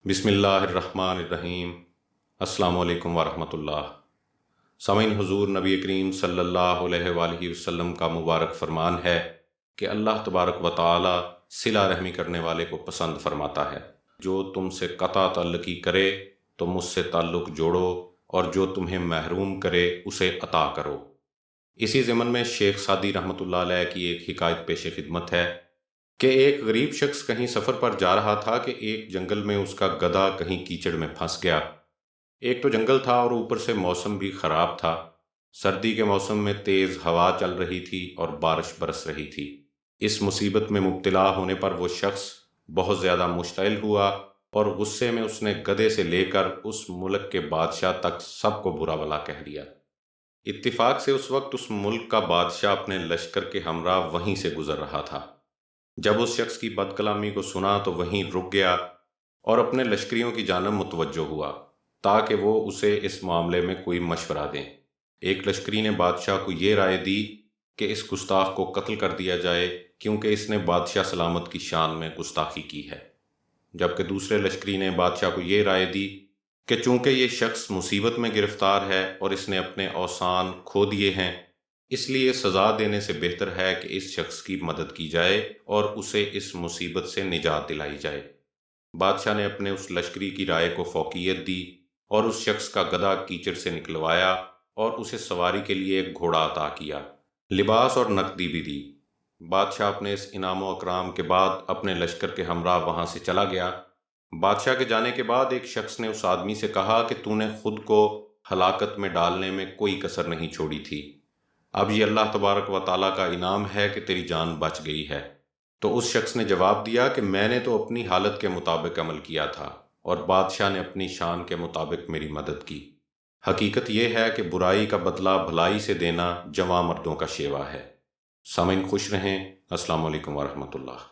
بسم اللہ الرحمن الرحیم۔ السلام علیکم ورحمۃ اللہ۔ سامعین، حضور نبی کریم صلی اللہ علیہ وآلہ وسلم کا مبارک فرمان ہے کہ اللہ تبارک و تعالی صلہ رحمی کرنے والے کو پسند فرماتا ہے۔ جو تم سے قطع تعلقی کرے تو مجھ سے تعلق جوڑو، اور جو تمہیں محروم کرے اسے عطا کرو۔ اسی ضمن میں شیخ سعدی رحمۃ اللہ علیہ کی ایک حکایت پیش خدمت ہے کہ ایک غریب شخص کہیں سفر پر جا رہا تھا کہ ایک جنگل میں اس کا گدھا کہیں کیچڑ میں پھنس گیا۔ ایک تو جنگل تھا اور اوپر سے موسم بھی خراب تھا۔ سردی کے موسم میں تیز ہوا چل رہی تھی اور بارش برس رہی تھی۔ اس مصیبت میں مبتلا ہونے پر وہ شخص بہت زیادہ مشتعل ہوا اور غصے میں اس نے گدھے سے لے کر اس ملک کے بادشاہ تک سب کو برا بھلا کہہ دیا۔ اتفاق سے اس وقت اس ملک کا بادشاہ اپنے لشکر کے ہمراہ وہیں سے گزر رہا تھا۔ جب اس شخص کی بد کلامی کو سنا تو وہیں رک گیا اور اپنے لشکریوں کی جانب متوجہ ہوا تاکہ وہ اسے اس معاملے میں کوئی مشورہ دیں۔ ایک لشکری نے بادشاہ کو یہ رائے دی کہ اس گستاخ کو قتل کر دیا جائے، کیونکہ اس نے بادشاہ سلامت کی شان میں گستاخی کی ہے۔ جبکہ دوسرے لشکری نے بادشاہ کو یہ رائے دی کہ چونکہ یہ شخص مصیبت میں گرفتار ہے اور اس نے اپنے اوثان کھو دیے ہیں، اس لیے سزا دینے سے بہتر ہے کہ اس شخص کی مدد کی جائے اور اسے اس مصیبت سے نجات دلائی جائے۔ بادشاہ نے اپنے اس لشکری کی رائے کو فوقیت دی اور اس شخص کا گدھا کیچڑ سے نکلوایا اور اسے سواری کے لیے ایک گھوڑا عطا کیا، لباس اور نقدی بھی دی۔ بادشاہ اپنے اس انعام و اکرام کے بعد اپنے لشکر کے ہمراہ وہاں سے چلا گیا۔ بادشاہ کے جانے کے بعد ایک شخص نے اس آدمی سے کہا کہ تو نے خود کو ہلاکت میں ڈالنے میں کوئی کسر نہیں چھوڑی تھی، اب یہ اللہ تبارک و تعالیٰ کا انعام ہے کہ تیری جان بچ گئی ہے۔ تو اس شخص نے جواب دیا کہ میں نے تو اپنی حالت کے مطابق عمل کیا تھا اور بادشاہ نے اپنی شان کے مطابق میری مدد کی۔ حقیقت یہ ہے کہ برائی کا بدلہ بھلائی سے دینا جواں مردوں کا شیوا ہے۔ سامعین، خوش رہیں۔ السلام علیکم ورحمۃ اللہ۔